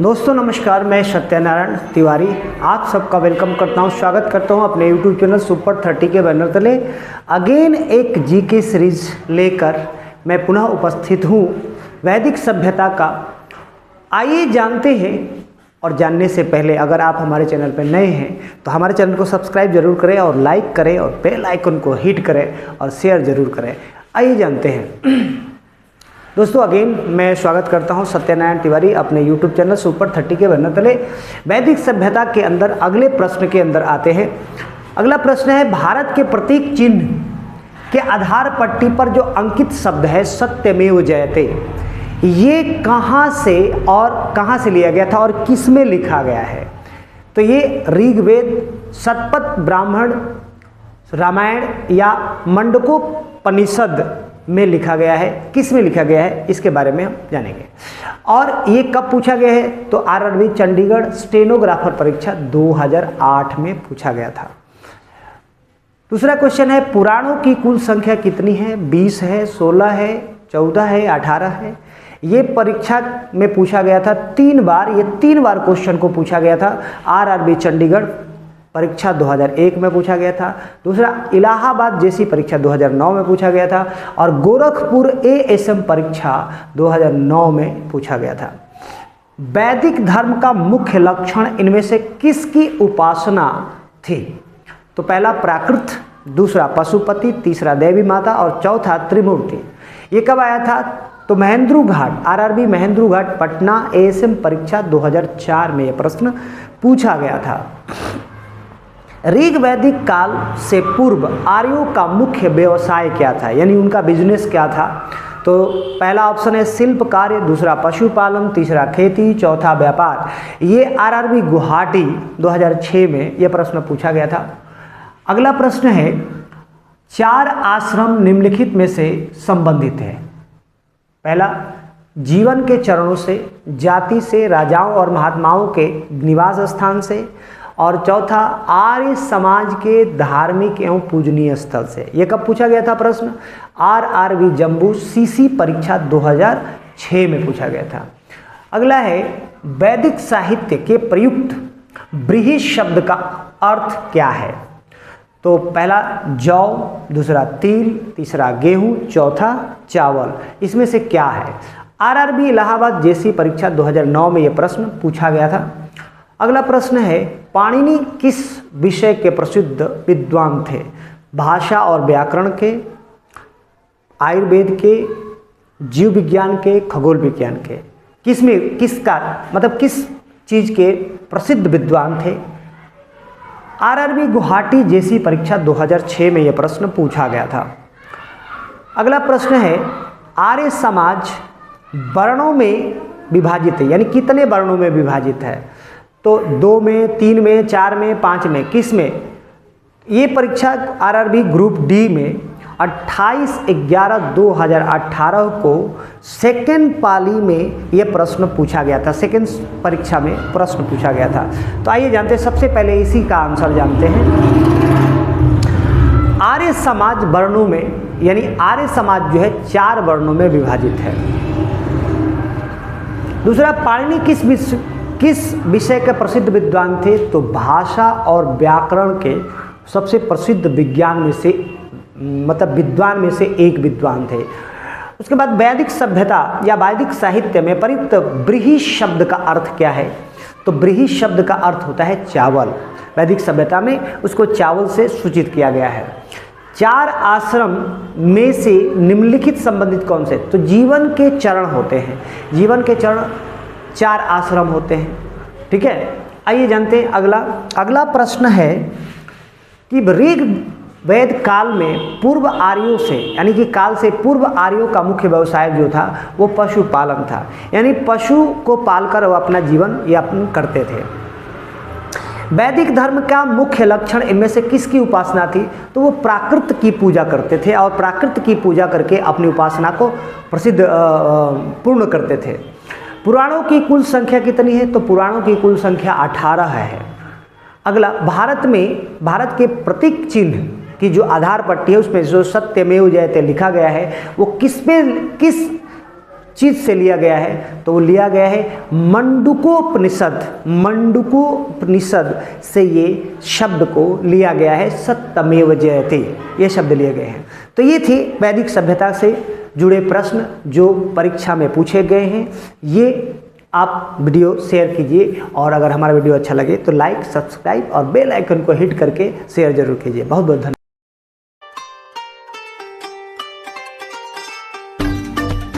दोस्तों नमस्कार, मैं सत्यनारायण तिवारी आप सबका वेलकम करता हूं, स्वागत करता हूं अपने YouTube चैनल सुपर 30 के बैनर तले। अगेन एक जीके सीरीज लेकर मैं पुनः उपस्थित हूं वैदिक सभ्यता का। आइए जानते हैं, और जानने से पहले अगर आप हमारे चैनल पर नए हैं तो हमारे चैनल को सब्सक्राइब जरूर करें और लाइक करें और बेल आइकन को हिट करें और शेयर जरूर करें। आइए जानते हैं दोस्तों, अगेन मैं स्वागत करता हूं सत्यनारायण तिवारी अपने YouTube चैनल सुपर 30 के बैनर तले। वैदिक सभ्यता के अंदर अगले प्रश्न के अंदर आते हैं। अगला प्रश्न है, भारत के प्रतीक चिन्ह के आधार पट्टी पर जो अंकित शब्द है सत्यमेव जयते, ये कहाँ से और कहाँ से लिया गया था और किस में लिखा गया है? तो ये ऋग्वेद, शतपथ ब्राह्मण, रामायण या मंडकोपनिषद में लिखा गया है। किस में लिखा गया है इसके बारे में हम जानेंगे। और ये कब पूछा गया है? तो आरआरबी चंडीगढ़ स्टेनोग्राफर परीक्षा 2008 में पूछा गया था। दूसरा क्वेश्चन है, पुराणों की कुल संख्या कितनी है? 20 है, 16 है, 14 है, 18 है? ये परीक्षा में पूछा गया था 3 बार। ये 3 बार क्वेश्चन को पूछा गया था। आरआरबी चंडीगढ़ परीक्षा 2001 में पूछा गया था। दूसरा, इलाहाबाद जैसी परीक्षा 2009 में पूछा गया था। और गोरखपुर एएसएम परीक्षा 2009 में पूछा गया था। वैदिक धर्म का मुख्य लक्षण इनमें से किसकी उपासना थी? तो पहला प्राकृत, दूसरा पशुपति, तीसरा देवी माता और चौथा त्रिमूर्ति। ये कब आया था? तो महेंद्रू घाट, आरआरबी महेंद्रू घाट पटना एएसएम परीक्षा 2004 में यह प्रश्न पूछा गया था। ऋग वैदिक काल से पूर्व आर्यों का मुख्य व्यवसाय क्या था, यानी उनका बिजनेस क्या था? तो पहला ऑप्शन है शिल्प कार्य, दूसरा पशुपालन, तीसरा खेती, चौथा व्यापार। ये आरआरबी गुवाहाटी 2006 में यह प्रश्न पूछा गया था। अगला प्रश्न है, 4 आश्रम निम्नलिखित में से संबंधित है। पहला, जीवन के चरणों से, जाति से, राजाओं और महात्माओं के निवास स्थान से, और चौथा आर्य समाज के धार्मिक एवं पूजनीय स्थल से। यह कब पूछा गया था प्रश्न? आरआरबी जम्मू सीसी परीक्षा 2006 में पूछा गया था। अगला है, वैदिक साहित्य के प्रयुक्त बृहत शब्द का अर्थ क्या है? तो पहला जौ, दूसरा तिल, तीसरा गेहूं, चौथा चावल। इसमें से क्या है? आरआरबी इलाहाबाद जैसी परीक्षा 2009 में यह प्रश्न पूछा गया था। अगला प्रश्न है, पाणिनि किस विषय के प्रसिद्ध विद्वान थे? भाषा और व्याकरण के, आयुर्वेद के, जीव विज्ञान के, खगोल विज्ञान के? किसमें, किसका मतलब किस चीज के प्रसिद्ध विद्वान थे? आरआरबी गुवाहाटी जैसी परीक्षा 2006 में यह प्रश्न पूछा गया था। अगला प्रश्न है, आर्य समाज वर्णों में विभाजित है, यानी कितने वर्णों में विभाजित है? तो 2 में, 3 में, 4 में, 5 में? किस में? ये परीक्षा आरआरबी ग्रुप डी में 28/11/2018 को सेकेंड पाली में यह प्रश्न पूछा गया था। सेकेंड परीक्षा में प्रश्न पूछा गया था। तो आइए जानते हैं, सबसे पहले इसी का आंसर जानते हैं। आर्य समाज वर्णों में, यानी आर्य समाज जो है 4 वर्णों में विभाजित है। दूसरा, पाणिनि किस विषय के प्रसिद्ध विद्वान थे? तो भाषा और व्याकरण के सबसे प्रसिद्ध विज्ञान में से, मतलब विद्वान में से एक विद्वान थे। उसके बाद वैदिक सभ्यता या वैदिक साहित्य में प्रयुक्त बृहत शब्द का अर्थ क्या है? तो बृहत शब्द का अर्थ होता है चावल। वैदिक सभ्यता में उसको चावल से सूचित किया गया है। 4 आश्रम में से निम्नलिखित संबंधित कौन से? तो जीवन के चरण होते हैं। जीवन के चरण 4 आश्रम होते हैं। ठीक है, आइए जानते हैं अगला प्रश्न है कि ऋग वेद काल में पूर्व आर्यों से, यानी कि काल से पूर्व आर्यों का मुख्य व्यवसाय जो था वो पशुपालन था, यानी पशु को पालकर वो अपना जीवन यापन करते थे। वैदिक धर्म का मुख्य लक्षण इनमें से किसकी उपासना थी? तो वो प्राकृत की पूजा करते थे और प्राकृत की पूजा करके अपनी उपासना को पूर्ण करते थे। पुराणों की कुल संख्या कितनी है? तो पुराणों की कुल संख्या 18 है। अगला, भारत के प्रतीक चिन्ह की जो आधार पट्टी है उसमें जो सत्यमेव जयते लिखा गया है वो किस चीज से लिया गया है, तो वो लिया गया है मंडूकोपनिषद। मंडूकोपनिषद से ये शब्द को लिया गया है, सत्यमेव जयते, ये शब्द लिए गए हैं। तो ये थे वैदिक सभ्यता से जुड़े प्रश्न जो परीक्षा में पूछे गए हैं। ये आप वीडियो शेयर कीजिए, और अगर हमारा वीडियो अच्छा लगे तो लाइक, सब्सक्राइब और बेल आइकन को हिट करके शेयर जरूर कीजिए। बहुत बहुत धन्यवाद।